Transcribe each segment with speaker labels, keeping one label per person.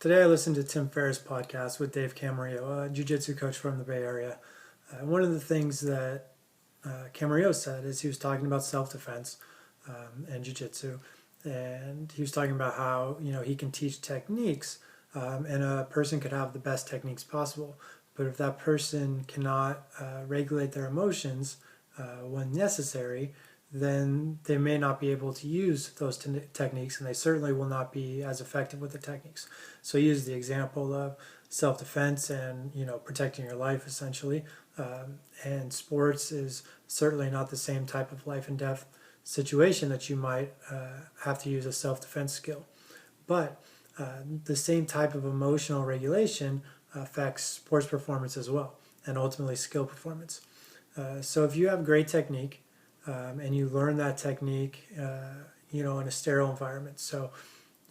Speaker 1: Today I listened to Tim Ferriss' podcast with Dave Camarillo, a jiu-jitsu coach from the Bay Area. One of the things that Camarillo said is he was talking about self-defense and jiu-jitsu, and he was talking about how he can teach techniques, and a person could have the best techniques possible, but if that person cannot regulate their emotions when necessary, then they may not be able to use those techniques, and they certainly will not be as effective with the techniques. So he used the example of self-defense and protecting your life essentially, and sports is certainly not the same type of life and death situation that you might have to use a self-defense skill, but the same type of emotional regulation affects sports performance as well, and ultimately skill performance. So if you have great technique, and you learn that technique, in a sterile environment. So,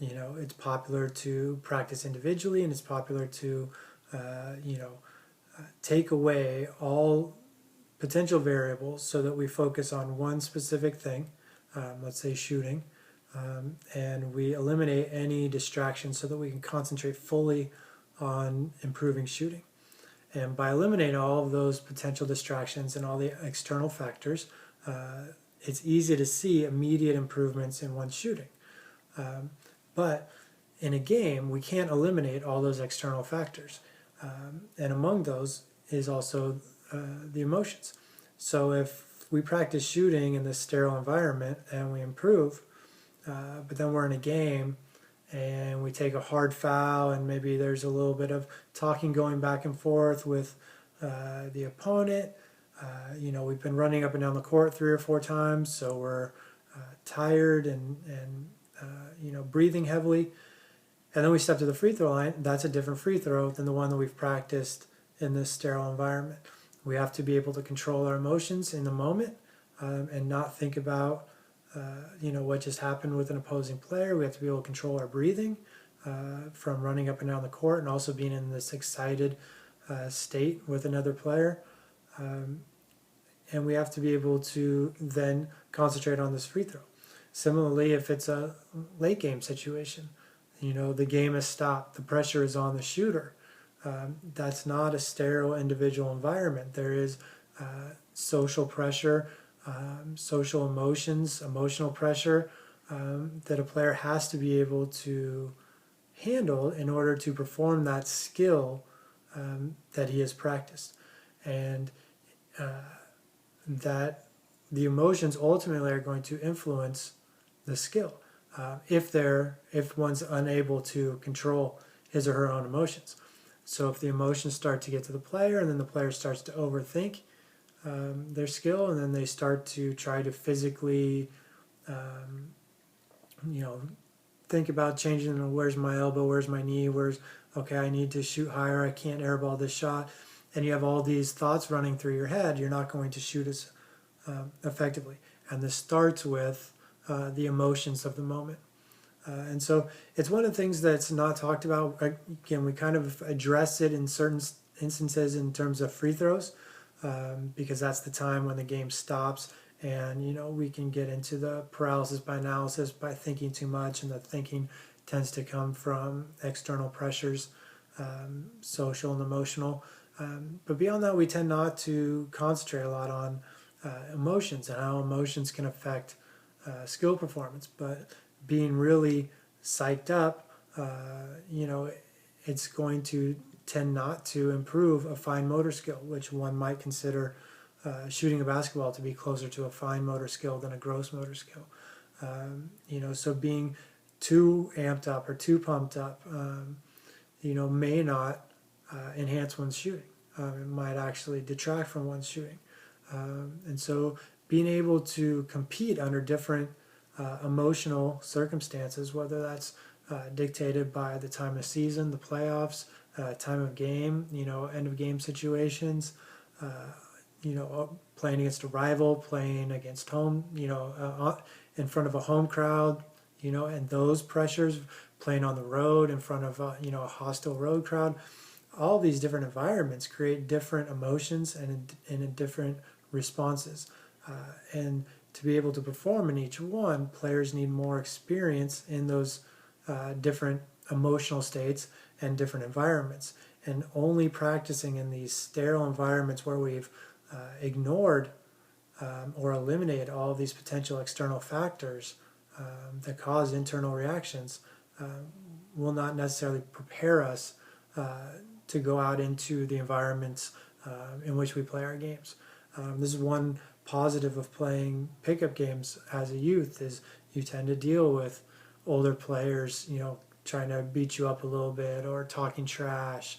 Speaker 1: it's popular to practice individually, and it's popular to, take away all potential variables so that we focus on one specific thing, let's say shooting, and we eliminate any distractions so that we can concentrate fully on improving shooting. And by eliminating all of those potential distractions and all the external factors, it's easy to see immediate improvements in one's shooting. But in a game, we can't eliminate all those external factors. And among those is also the emotions. So if we practice shooting in this sterile environment and we improve, but then we're in a game and we take a hard foul and maybe there's a little bit of talking going back and forth with the opponent, we've been running up and down the court 3 or 4 times, so we're tired and breathing heavily. And then we step to the free throw line. That's a different free throw than the one that we've practiced in this sterile environment. We have to be able to control our emotions in the moment and not think about what just happened with an opposing player. We have to be able to control our breathing from running up and down the court and also being in this excited state with another player. And we have to be able to then concentrate on this free throw. Similarly, if it's a late game situation, the game has stopped, the pressure is on the shooter. That's not a sterile individual environment. There is social pressure, social emotions, emotional pressure that a player has to be able to handle in order to perform that skill that he has practiced. And that the emotions ultimately are going to influence the skill if one's unable to control his or her own emotions. So if the emotions start to get to the player and then the player starts to overthink their skill, and then they start to try to physically think about changing, where's my elbow, where's my knee, okay, I need to shoot higher, I can't airball this shot, and you have all these thoughts running through your head, you're not going to shoot as effectively. And this starts with the emotions of the moment. And so it's one of the things that's not talked about. Again, we kind of address it in certain instances in terms of free throws, because that's the time when the game stops, and we can get into the paralysis by analysis by thinking too much, and the thinking tends to come from external pressures, social and emotional. But beyond that, we tend not to concentrate a lot on emotions and how emotions can affect skill performance. But being really psyched up, it's going to tend not to improve a fine motor skill, which one might consider shooting a basketball to be closer to a fine motor skill than a gross motor skill. So being too amped up or too pumped up, may not enhance one's shooting. It might actually detract from one's shooting. And so being able to compete under different emotional circumstances, whether that's dictated by the time of season, the playoffs, time of game, end of game situations, playing against a rival, playing against home, in front of a home crowd, and those pressures, playing on the road in front of a hostile road crowd. All these different environments create different emotions and different responses. And to be able to perform in each one, players need more experience in those different emotional states and different environments. And only practicing in these sterile environments where we've ignored or eliminated all of these potential external factors that cause internal reactions will not necessarily prepare us to go out into the environments in which we play our games. This is one positive of playing pickup games as a youth, is you tend to deal with older players, trying to beat you up a little bit or talking trash,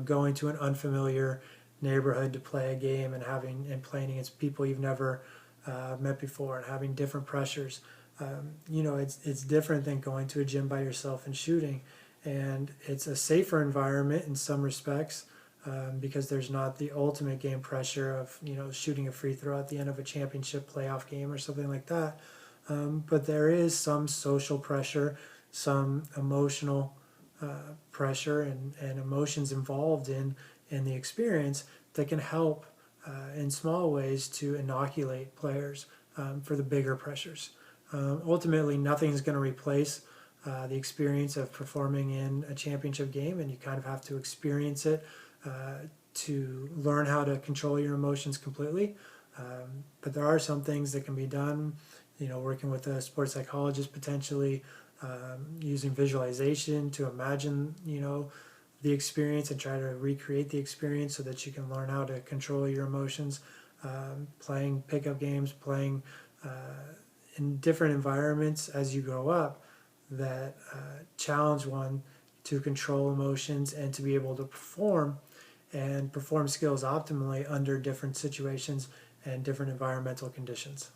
Speaker 1: going to an unfamiliar neighborhood to play a game and playing against people you've never met before and having different pressures. It's different than going to a gym by yourself and shooting, and it's a safer environment in some respects because there's not the ultimate game pressure of shooting a free throw at the end of a championship playoff game or something like that. But there is some social pressure, some emotional pressure and emotions involved in the experience that can help in small ways to inoculate players for the bigger pressures. Ultimately, nothing's going to replace the experience of performing in a championship game, and you kind of have to experience it to learn how to control your emotions completely. But there are some things that can be done, working with a sports psychologist potentially, using visualization to imagine, the experience and try to recreate the experience so that you can learn how to control your emotions. Playing pickup games, playing in different environments as you grow up that challenge one to control emotions and to be able to perform skills optimally under different situations and different environmental conditions.